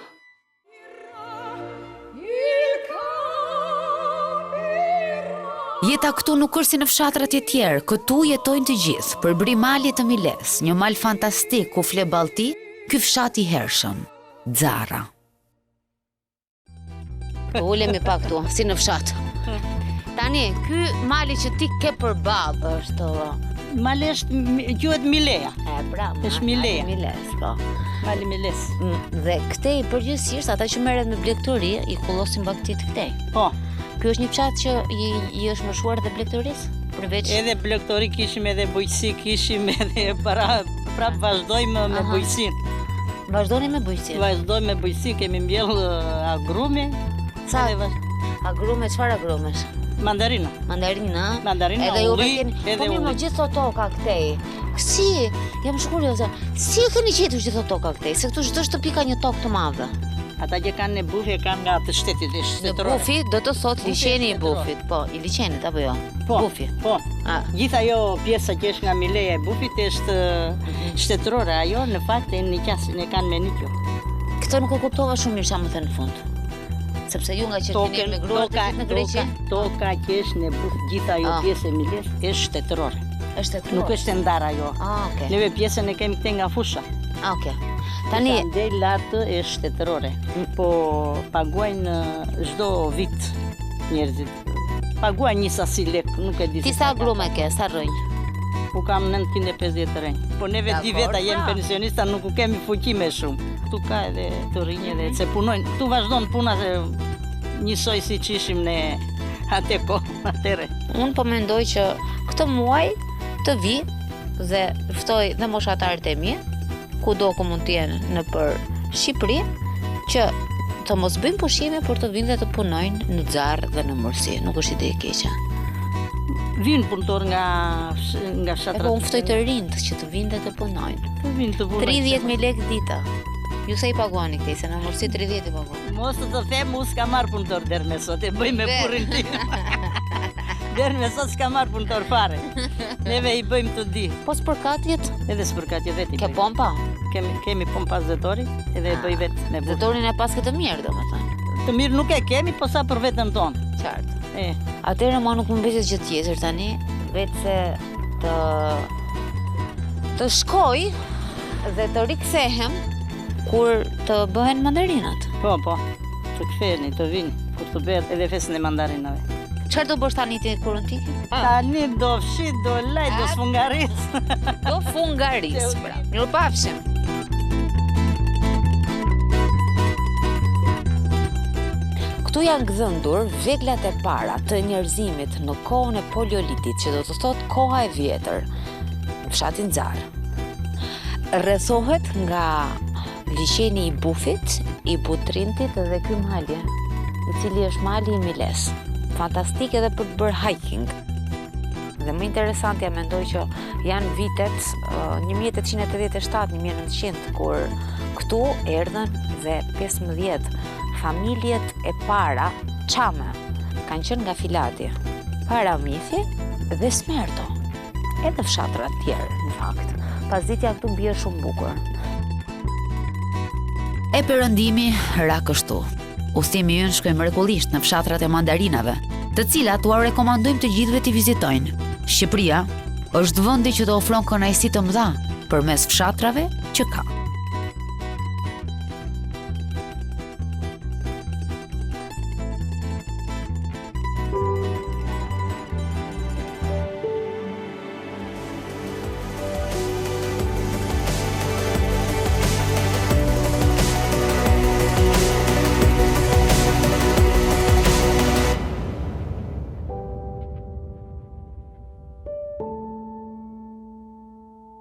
Jeta këtu nuk është si në fshatrat e tjerë, këtu jetojnë të gjithë, përbri mali të Miles, një mal fantastik ku fle ballti, ky fshat i hershëm, Zara. Ulemi pak këtu, si në fshat. Tani, ky mali që ti ke përballë është Mali është quhet Mileja. Është Mileja. Miles, po. Mali Miles. Dhe këtej përgjithsisht ata që merret me blegtori i kullosin bagtit këtej. Po. Ky është një fshat që i është mëshuar dhe blegtorisë? Përveç edhe blegtori kishim, edhe bujqësi kishim, edhe prap vazhdojmë me bujqësinë. Vazhdoni me bujqësinë? Vazhdojmë me bujqësi, kemi mbjell agrume. Sa? Agrume, çfarë agrumesh? Mandarina. Mandarina, edhe ju keni. Po mirë, më gjithë ato toka këtej. Si? Jam kurioze. Si e keni gjetur gjithë ato toka këtej? Se këtu çdo shtëpi ka një tokë të madhe. Ata që kanë në bufi kanë nga të shtetit e shtetërore. Në bufi do të thot liçeni i bufit, po, i liçenit apo jo? Po, bufi. Po. Gjithë ajo pjesa që është nga Mileja e bufit është shtetërore, ajo në fakt e niqasin e kanë me nikjo. Këtë nuk e kuptova shumë mirë çfarë më thënë në fund. Sepse ju nga që keni emigruar të gjithë në Greqi, toka që është në buf, gjithë ajo pjesë e Miles është shtetërore. Është shtetërore. Nuk është e ndarë ajo. Okay. Neve pjesën e kemi këtej nga fusha. Okay. Tani ndej lartë është shtetërore, po paguajnë çdo vit njerëzit. Paguajnë një sasi lek, nuk e di. Ti sa grume ke, sa rrënjë? U kam 950 rrënjë. Po neve di veta jemi pensionista, nuk u kemi fuqi me shumë. Ktu ka edhe të rinj edhe se punojnë. Ktu vazhdon puna se njësoj si që ishim ne atë kohë, atëre. Unë po mendoj që këtë muaj të vi dhe ftoj dhe moshatarët e mi, kudo ku mund të jenë në për Shqipëri, që të mos bëjmë pushime për të vinë dhe të punojnë në Zarë dhe në Mursi. Nuk është ide e keqe. Vinë punëtor nga fshatrat. Po unë ftoj të rinjt që të vinë dhe të punojnë. Vinë të punojnë. 30.000 lekë dita. Ju sa i paguani këtej, se në Mursi 30 i paguani. Mos të them, u s'ka marrë punëtor deri me sot, e bëj me burrin tim. Deri me sot s'ka marrë punëtor fare. Neve i bëjmë të di. Po spërkatjet? Edhe spërkatjet vetë. Ke pompa? Kemi pompa zetori, edhe e bëj vetë me burrin. Zetorin e pas këtë mirë, domethënë. Të mirë nuk e kemi, po sa për veten tonë. Qartë. Atëherë mua nuk më mbetet gjë tjetër tani, vetë se të shkoj dhe të rikthehem kur të bëhen mandarinat. Po, të ktheheni, të vini, kur të bëhet edhe festën e mandarinave. Çfarë do bësh tani ti kur ti? Tani do fshi, do laj, do sfungaris. Do fungaris, pra. Mirupafshim. Këtu janë gëzëndur veglat e para të njerëzimit në kohën e Paleolitit, që do të thotë koha e vjetër, në fshatin Zarë. Rrethohet nga liçeni i Bufit, i Butrintit dhe ky mali, i cili është mali i Miles. Fantastik edhe për të bërë hiking. Dhe më interesantja mendoj që janë vitet 1887-1900, kur këtu erdhën dhe 15 familjet e para Çame kanë qenë nga Filati, Paramithi dhe Smerto. Edhe fshatra të tjerë, në fakt. Pasditja këtu bie shumë bukur. E perëndimi ra kështu. Udhëtimi ynë shkoi mrekullisht në fshatrat e mandarinave, të cilat ua rekomandojmë të gjithëve t'i vizitojnë. Shqipëria është vendi që të ofron kënaqësi të mëdha përmes fshatrave që ka.